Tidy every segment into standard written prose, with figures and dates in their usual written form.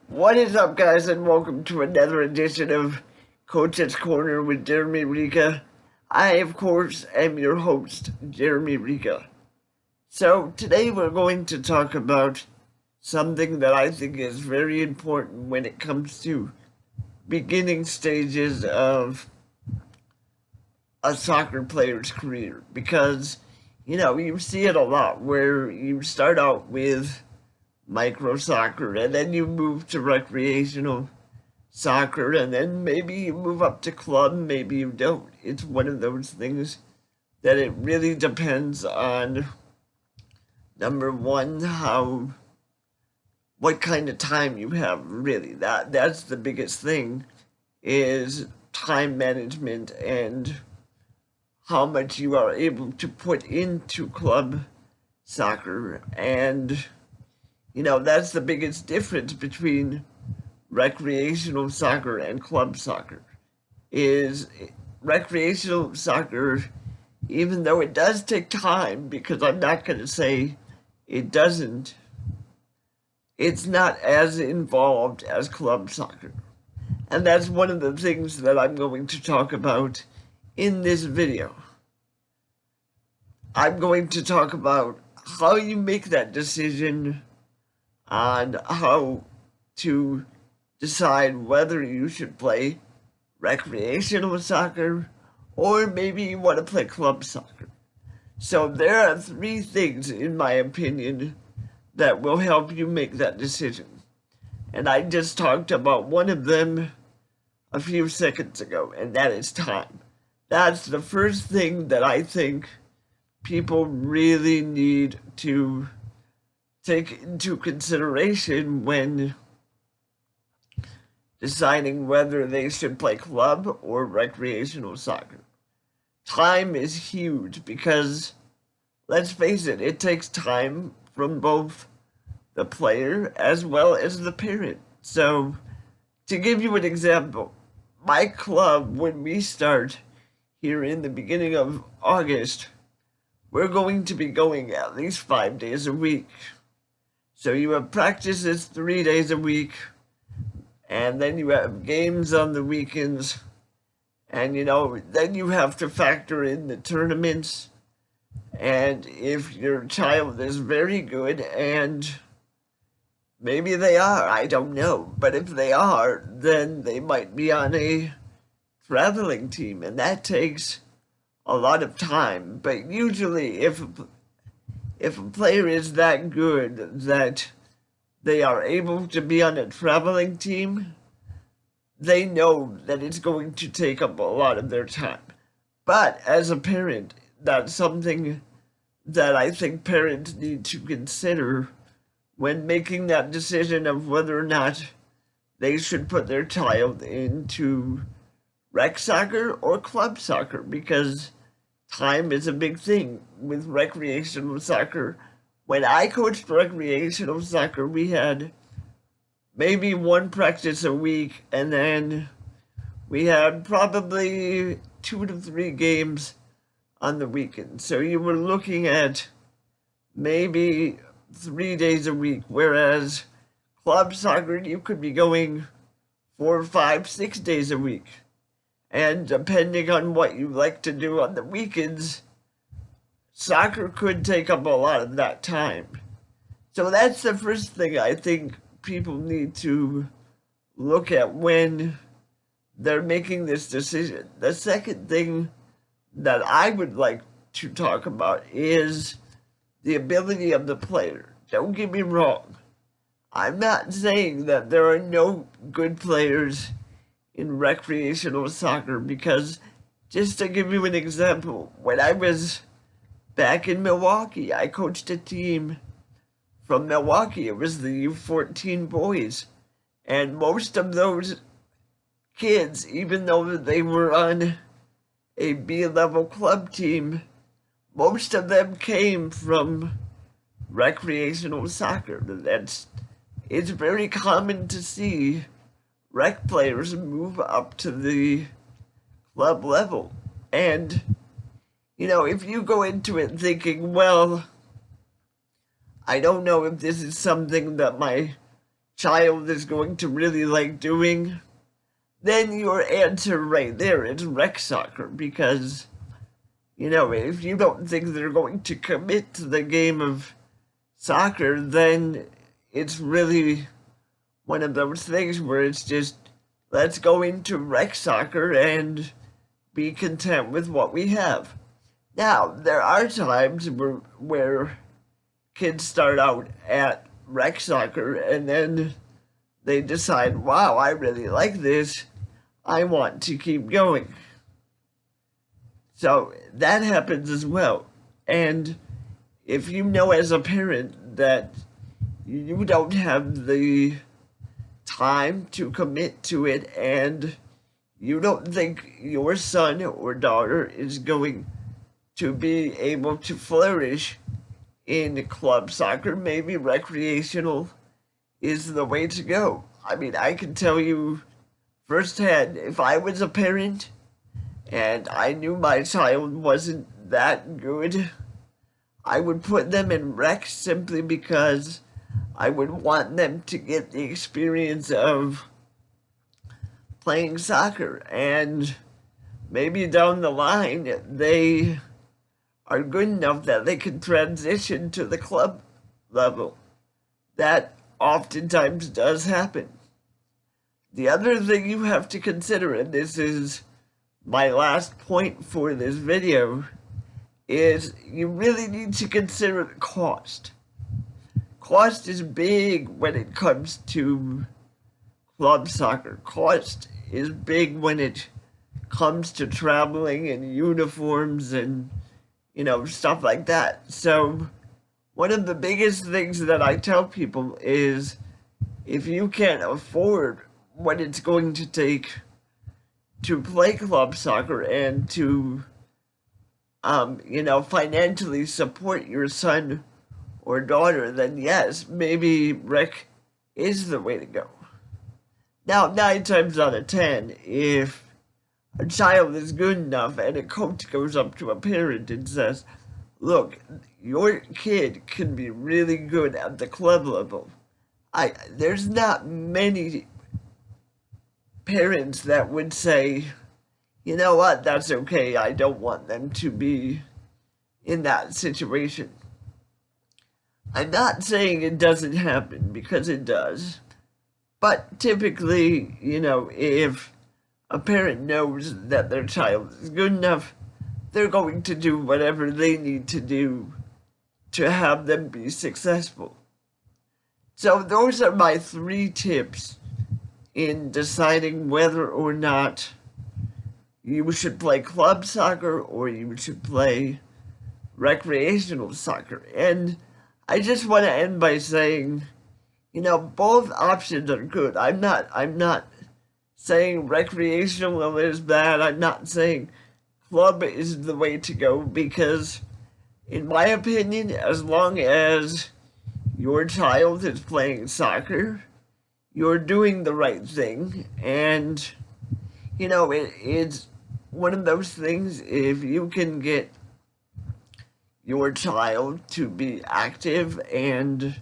What is up, guys, and welcome to another edition of Coach's Corner with Jeremy Rica. I, of course, am your host, Jeremy Rica. So, today we're going to talk about something that I think is very important when it comes to beginning stages of a soccer player's career. Because, you see it a lot where you start out with micro soccer and then you move to recreational soccer and then maybe you move up to club, maybe you don't. It's one of those things that it really depends on, number one, how what kind of time you have. Really, that's the biggest thing, is time management and how much you are able to put into club soccer. And that's the biggest difference between recreational soccer and club soccer. Is recreational soccer, even though it does take time, because I'm not going to say it doesn't, it's not as involved as club soccer. And that's one of the things that I'm going to talk about in this video. I'm going to talk about how you make that decision on how to decide whether you should play recreational soccer or maybe you want to play club soccer. So there are three things, in my opinion, that will help you make that decision. And I just talked about one of them a few seconds ago, and that is time. That's the first thing that I think people really need to take into consideration when deciding whether they should play club or recreational soccer. Time is huge because, let's face it, it takes time from both the player as well as the parent. So, to give you an example, my club, when we start here in the beginning of August, we're going to be going at least 5 days a week. So you have practices 3 days a week, and then you have games on the weekends, and then you have to factor in the tournaments. And if your child is very good, and maybe they are, I don't know, but if they are, then they might be on a traveling team, and that takes a lot of time. But usually, if a player is that good that they are able to be on a traveling team, they know that it's going to take up a lot of their time. But as a parent, that's something that I think parents need to consider when making that decision of whether or not they should put their child into rec soccer or club soccer, because time is a big thing with recreational soccer. When I coached recreational soccer, we had maybe one practice a week, and then we had probably 2 to 3 games on the weekend. So you were looking at maybe 3 days a week, whereas club soccer, you could be going 4, 5, 6 days a week. And depending on what you like to do on the weekends, soccer could take up a lot of that time. So that's the first thing I think people need to look at when they're making this decision. The second thing that I would like to talk about is the ability of the player. Don't get me wrong. I'm not saying that there are no good players in recreational soccer, because, just to give you an example, when I was back in Milwaukee, I coached a team from Milwaukee. It was the U14 boys. And most of those kids, even though they were on a B-level club team, most of them came from recreational soccer. It's very common to see rec players move up to the club level. And, if you go into it thinking, well, I don't know if this is something that my child is going to really like doing, then your answer right there is rec soccer, because, you know, if you don't think they're going to commit to the game of soccer, then it's really one of those things where it's just, let's go into rec soccer and be content with what we have. Now, there are times where kids start out at rec soccer and then they decide, wow, I really like this, I want to keep going. So that happens as well. And if you know as a parent that you don't have the time to commit to it and you don't think your son or daughter is going to be able to flourish in club soccer, maybe recreational is the way to go. I mean, I can tell you firsthand, if I was a parent and I knew my child wasn't that good, I would put them in rec simply because I would want them to get the experience of playing soccer, and maybe down the line they are good enough that they can transition to the club level. That oftentimes does happen. The other thing you have to consider, and this is my last point for this video, is you really need to consider the cost. Cost is big when it comes to club soccer. Cost is big when it comes to traveling and uniforms and, you know, stuff like that. So one of the biggest things that I tell people is, if you can't afford what it's going to take to play club soccer and to, you know, financially support your son or daughter, then yes, maybe rec is the way to go. Now, 9 times out of 10, if a child is good enough and a coach goes up to a parent and says, look, your kid can be really good at the club level, there's not many parents that would say, you know what, that's okay, I don't want them to be in that situation. I'm not saying it doesn't happen, because it does. But typically, you know, if a parent knows that their child is good enough, they're going to do whatever they need to do to have them be successful. So those are my 3 tips in deciding whether or not you should play club soccer or you should play recreational soccer. And I just want to end by saying, you know, both options are good. I'm not saying recreational is bad. I'm not saying club is the way to go, because in my opinion, as long as your child is playing soccer, you're doing the right thing. And, you know, it's one of those things, if you can get your child to be active and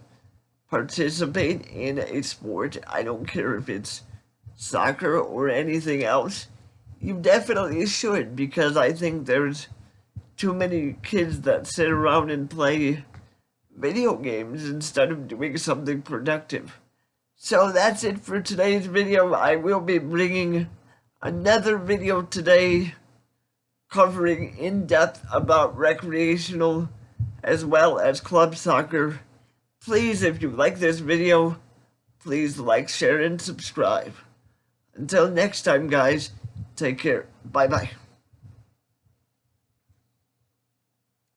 participate in a sport, I don't care if it's soccer or anything else, you definitely should, because I think there's too many kids that sit around and play video games instead of doing something productive. So that's it for today's video. I will be bringing another video today covering in depth about recreational as well as club soccer. Please, if you like this video, please like, share, and subscribe. Until next time, guys, take care. Bye-bye.